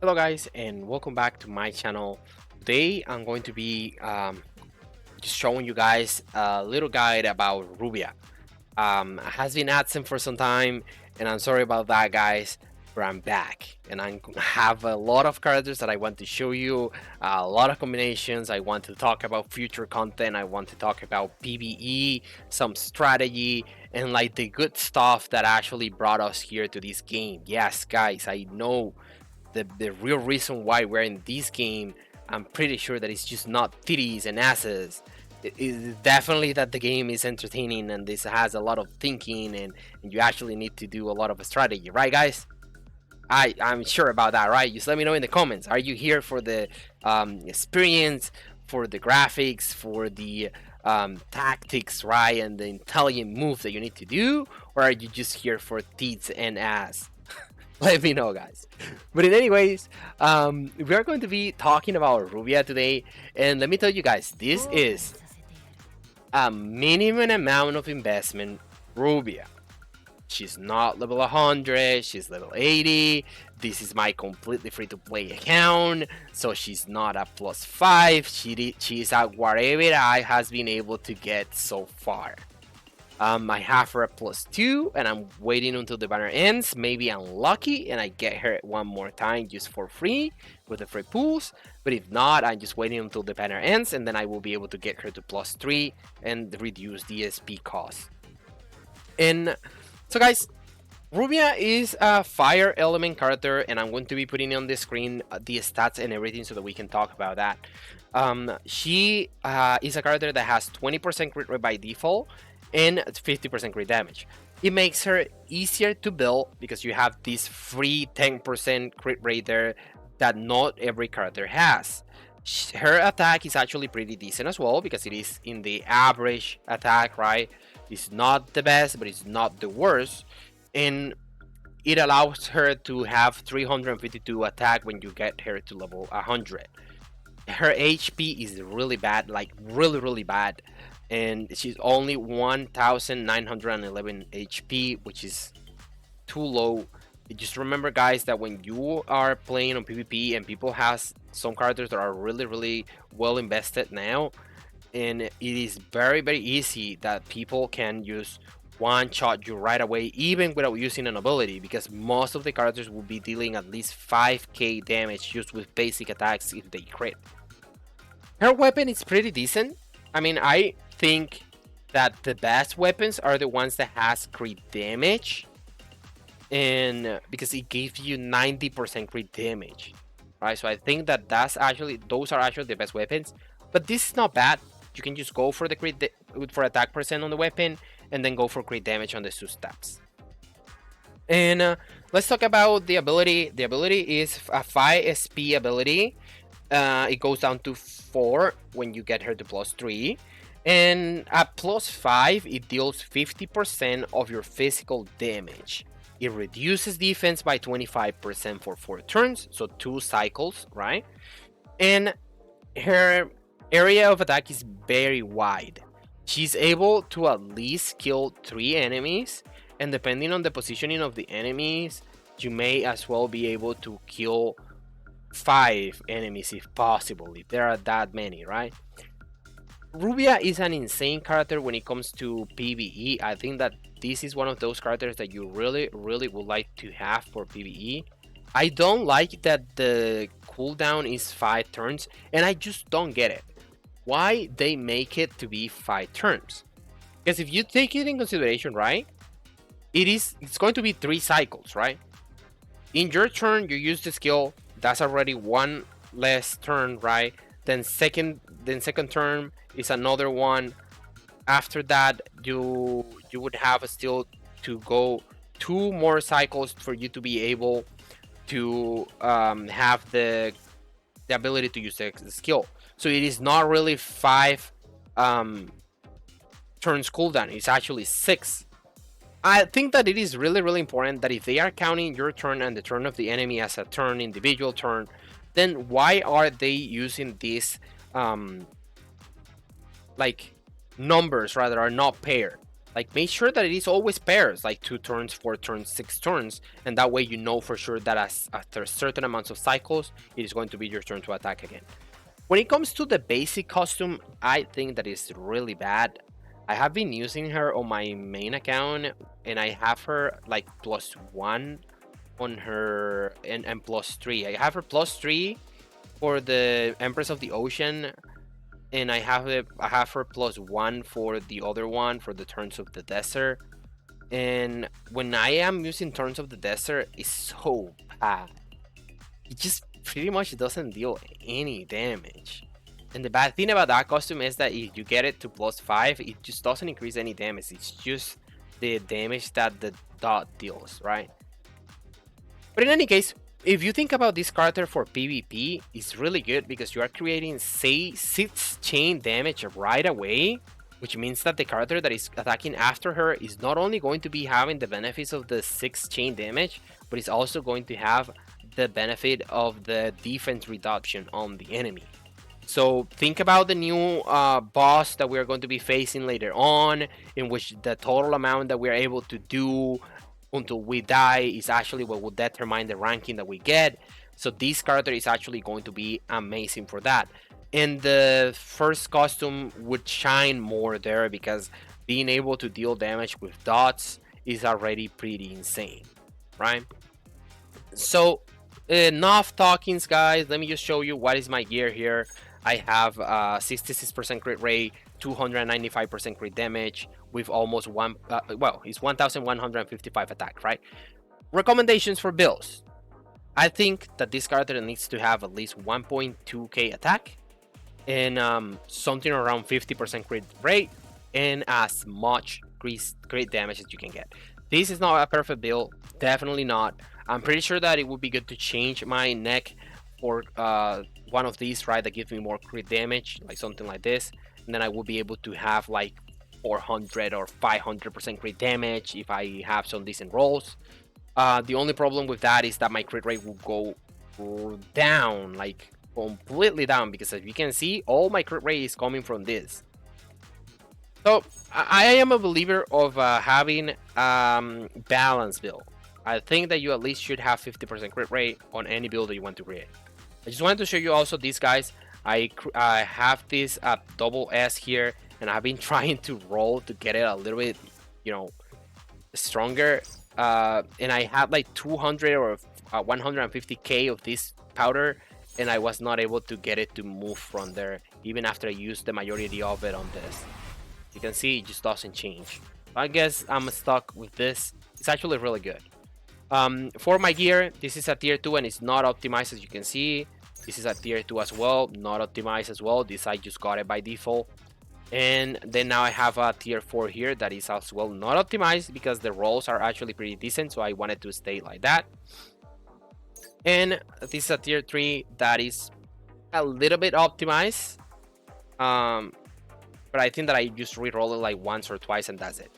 Hello guys and welcome back to my channel. Today I'm going to be just showing you guys a little guide about Rubia. Has been absent for some time and I'm sorry about that guys, but I'm back and I have a lot of characters that I want to show you, a lot of combinations. I want to talk about future content, I want to talk about PvE, some strategy, and like the good stuff that actually brought us here to this game. Yes guys, I know the real reason why we're in this game. I'm pretty sure that it's just not titties and asses. It is definitely that the game is entertaining and this has a lot of thinking, and you actually need to do a lot of strategy, right guys? I'm sure about that, right? Just let me know in the comments. Are you here for the experience, for the graphics, for the tactics, right, and the intelligent moves that you need to do, or are you just here for tits and ass? Let me know guys. But in anyways, we are going to be talking about Rubia today, and let me tell you guys, this is a minimum amount of investment Rubia. She's not level 100, she's level 80. This is my completely free to play account, so she's not a +5. She's at whatever I has been able to get so far. I have her at +2 and I'm waiting until the banner ends. Maybe I'm lucky and I get her one more time just for free with the free pools. But if not, I'm just waiting until the banner ends and then I will be able to get her to +3 and reduce the SP cost. And so guys, Rubia is a fire element character and I'm going to be putting on the screen the stats and everything so that we can talk about that. She is a character that has 20% crit rate by default and 50% crit damage. It makes her easier to build because you have this free 10% crit rate there that not every character has. Her attack is actually pretty decent as well because it is in the average attack, right? It's not the best, but it's not the worst. And it allows her to have 352 attack when you get her to level 100. Her HP is really bad, like really bad, and she's only 1911 HP, which is too low. Just remember guys that when you are playing on PvP and people has some characters that are really well invested now, and it is very easy that people can use one shot you right away even without using an ability, because most of the characters will be dealing at least 5k damage just with basic attacks if they crit. Her weapon is pretty decent. I mean, I think that the best weapons are the ones that has crit damage, and because it gives you 90% crit damage, right? So I think that those are actually the best weapons. But this is not bad. You can just go for the for attack percent on the weapon and then go for crit damage on the two stats. And let's talk about the ability. The ability is a 5 SP ability. It goes down to 4 when you get her to +3. And at +5, it deals 50% of your physical damage. It reduces defense by 25% for 4 turns, so 2 cycles, right? And her area of attack is very wide. She's able to at least kill 3 enemies, and depending on the positioning of the enemies, you may as well be able to kill 5 enemies if possible, if there are that many, right? Rubia is an insane character when it comes to PvE. I think that this is one of those characters that you really would like to have for PvE. I don't like that the cooldown is 5 turns, and I just don't get it. Why they make it to be 5 turns? Because if you take it in consideration, right, it's going to be 3 cycles, right? In your turn, you use the skill. That's already one less turn, right? Then second turn is another one. After that, you would have still to go 2 more cycles for you to be able to have the ability to use the skill. So it is not really 5 turns cooldown. It's actually 6. I think that it is really important that if they are counting your turn and the turn of the enemy as a individual turn, then why are they using these like numbers rather are not paired? Like, make sure that it is always pairs, like 2 turns, 4 turns, 6 turns, and that way you know for sure that after certain amounts of cycles, it is going to be your turn to attack again. When it comes to the basic costume, I think that is really bad. I have been using her on my main account, and I have her like +1 on her and +3. I have her +3 for the Empress of the Ocean, and I have her +1 for the other one for the Turns of the Desert. And when I am using Turns of the Desert, it's so bad. It just pretty much doesn't deal any damage. And the bad thing about that costume is that if you get it to +5, it just doesn't increase any damage. It's just the damage that the dot deals, right? But in any case, if you think about this character for PvP, it's really good because you are creating, say, 6 chain damage right away, which means that the character that is attacking after her is not only going to be having the benefits of the 6 chain damage, but it's also going to have the benefit of the defense reduction on the enemy. So think about the new boss that we're going to be facing later on, in which the total amount that we're able to do until we die is actually what will determine the ranking that we get. So this character is actually going to be amazing for that. And the first costume would shine more there because being able to deal damage with dots is already pretty insane, right? So enough talkings, guys. Let me just show you what is my gear here. I have 66% crit rate, 295% crit damage with almost it's 1155 attack, right? Recommendations for builds. I think that this character needs to have at least 1.2k attack and something around 50% crit rate and as much crit damage as you can get. This is not a perfect build, definitely not. I'm pretty sure that it would be good to change my neck for one of these, right, that gives me more crit damage, like something like this, and then I will be able to have like 400 or 500% crit damage if I have some decent rolls. The only problem with that is that my crit rate will go down, like completely down, because as you can see, all my crit rate is coming from this. So I am a believer of having balanced build. I think that you at least should have 50% crit rate on any build that you want to create. I just wanted to show you also these guys. I have this double S here, and I've been trying to roll to get it a little bit, stronger. And I had like 200 or 150k of this powder, and I was not able to get it to move from there, even after I used the majority of it on this. You can see it just doesn't change. I guess I'm stuck with this. It's actually really good. For my gear, this is a tier 2 and it's not optimized, as you can see. This is a tier 2 as well, not optimized as well. This I just got it by default. And then now I have a tier 4 here that is as well not optimized because the rolls are actually pretty decent, so I wanted to stay like that. And this is a tier 3 that is a little bit optimized. But I think that I just re-roll it like once or twice and that's it.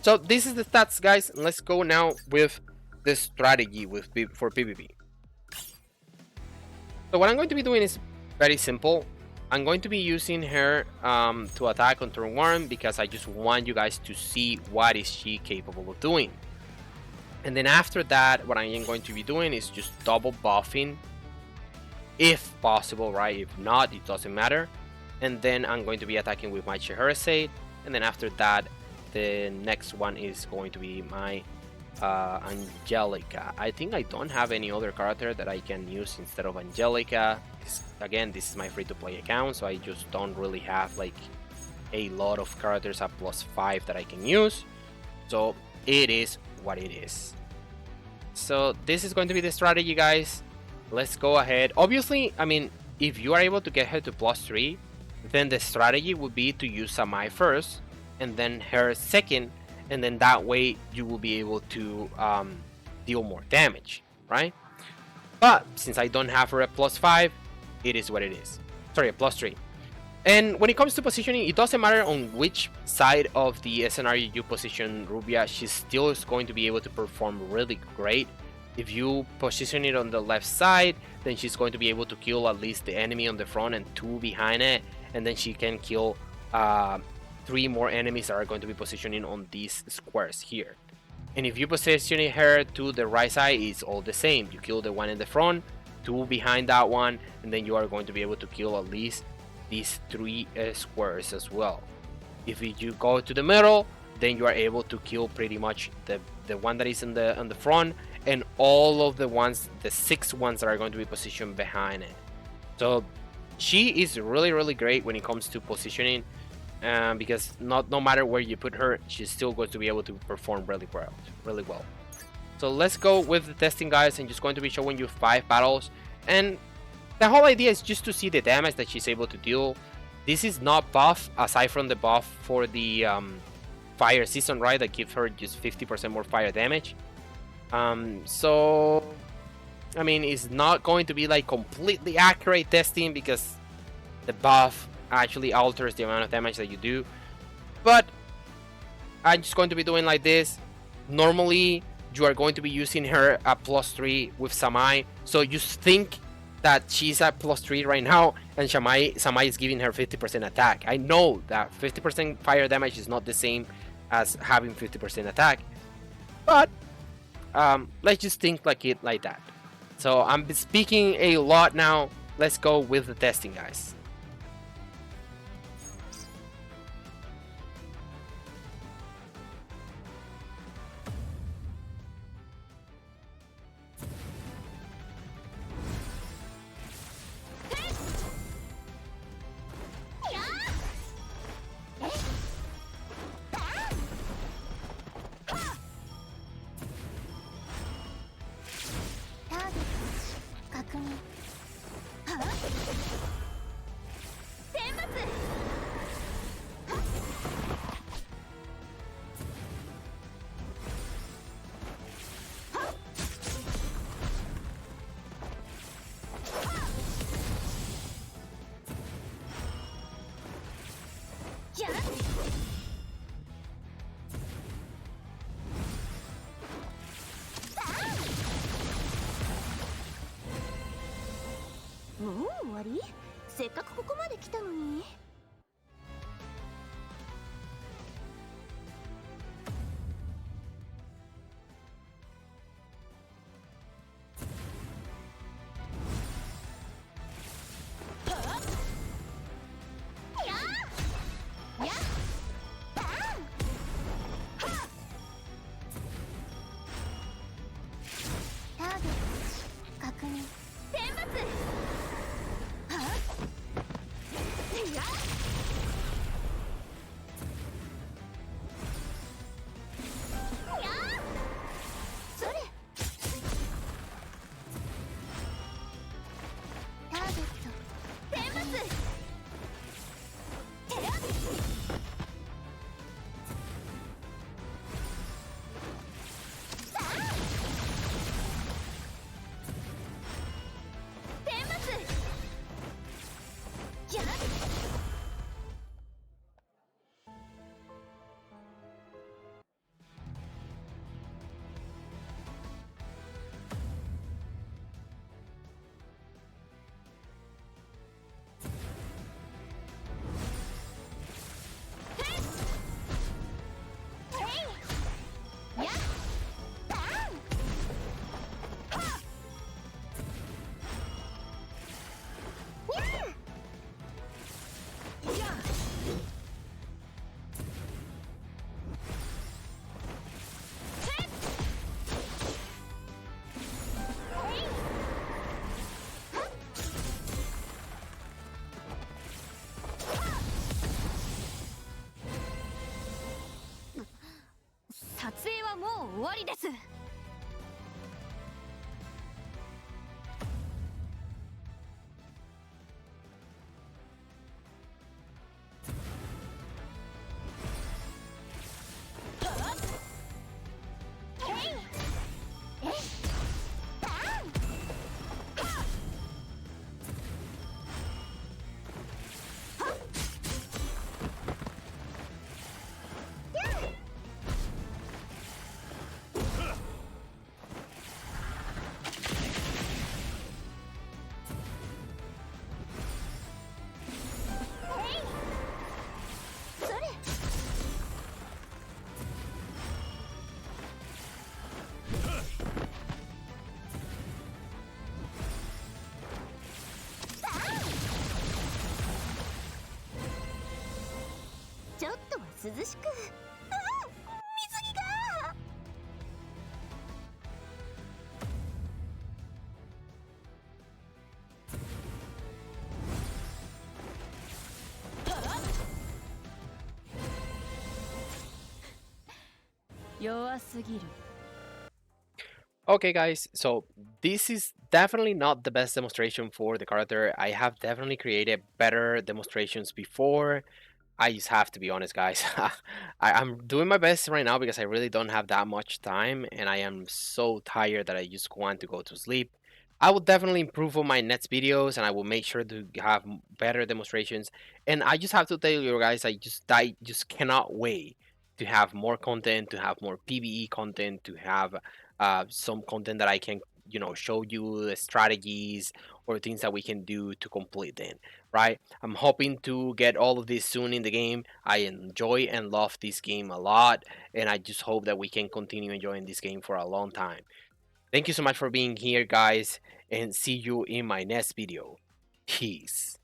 So this is the stats, guys. Let's go now with the strategy for PvP. So what I'm going to be doing is very simple. I'm going to be using her to attack on turn 1 because I just want you guys to see what is she capable of doing. And then after that, what I am going to be doing is just double buffing if possible, right? If not, it doesn't matter. And then I'm going to be attacking with my Scheherazade, and then after that the next one is going to be my Angelica. I think I don't have any other character that I can use instead of Angelica. Again, this is my free-to-play account, so I just don't really have like a lot of characters at +5 that I can use, so it is what it is. So this is going to be the strategy, guys. Let's go ahead. Obviously, I mean, if you are able to get her to +3, then the strategy would be to use Samai first and then her second, and then that way you will be able to deal more damage, right? But since I don't have her at +5, it is what it is. Sorry, at +3. And when it comes to positioning, it doesn't matter on which side of the scenario you position Rubia, she still is going to be able to perform really great. If you position it on the left side, then she's going to be able to kill at least the enemy on the front and 2 behind it, and then she can kill 3 more enemies that are going to be positioning on these squares here. And if you position her to the right side, it's all the same. You kill the one in the front, 2 behind that one, and then you are going to be able to kill at least these 3 squares as well. If you go to the middle, then you are able to kill pretty much the one that is in the front, and all of the ones, the 6 ones that are going to be positioned behind it. So she is really great when it comes to positioning, because no matter where you put her, she's still going to be able to perform really well. So let's go with the testing, guys. I'm just going to be showing you 5 battles, and the whole idea is just to see the damage that she's able to deal. This is not buff, aside from the buff for the fire season, right, that gives her just 50% more fire damage. So I mean, it's not going to be like completely accurate testing, because the buff actually alters the amount of damage that you do, but I'm just going to be doing like this. Normally you are going to be using her at +3 with Samai, so you think that she's at +3 right now, and Samai is giving her 50% attack. I know that 50% fire damage is not the same as having 50% attack, but let's just think like that. So I'm speaking a lot now. Let's go with the testing, guys.もう終わり？せっかくここまで来たのに。撮影はもう終わりです。っとは涼しく。水着が。弱すぎる。 Okay, guys, so this is definitely not the best demonstration for the character. I have definitely created better demonstrations before. I just have to be honest, guys. I'm doing my best right now because I really don't have that much time and I am so tired that I just want to go to sleep. I will definitely improve on my next videos and I will make sure to have better demonstrations. And I just have to tell you guys, I just cannot wait to have more content, to have more PvE content, to have some content that I can, show you the strategies or things that we can do to complete them, right? I'm hoping to get all of this soon in the game. I enjoy and love this game a lot, and I just hope that we can continue enjoying this game for a long time. Thank you so much for being here, guys, and see you in my next video. Peace.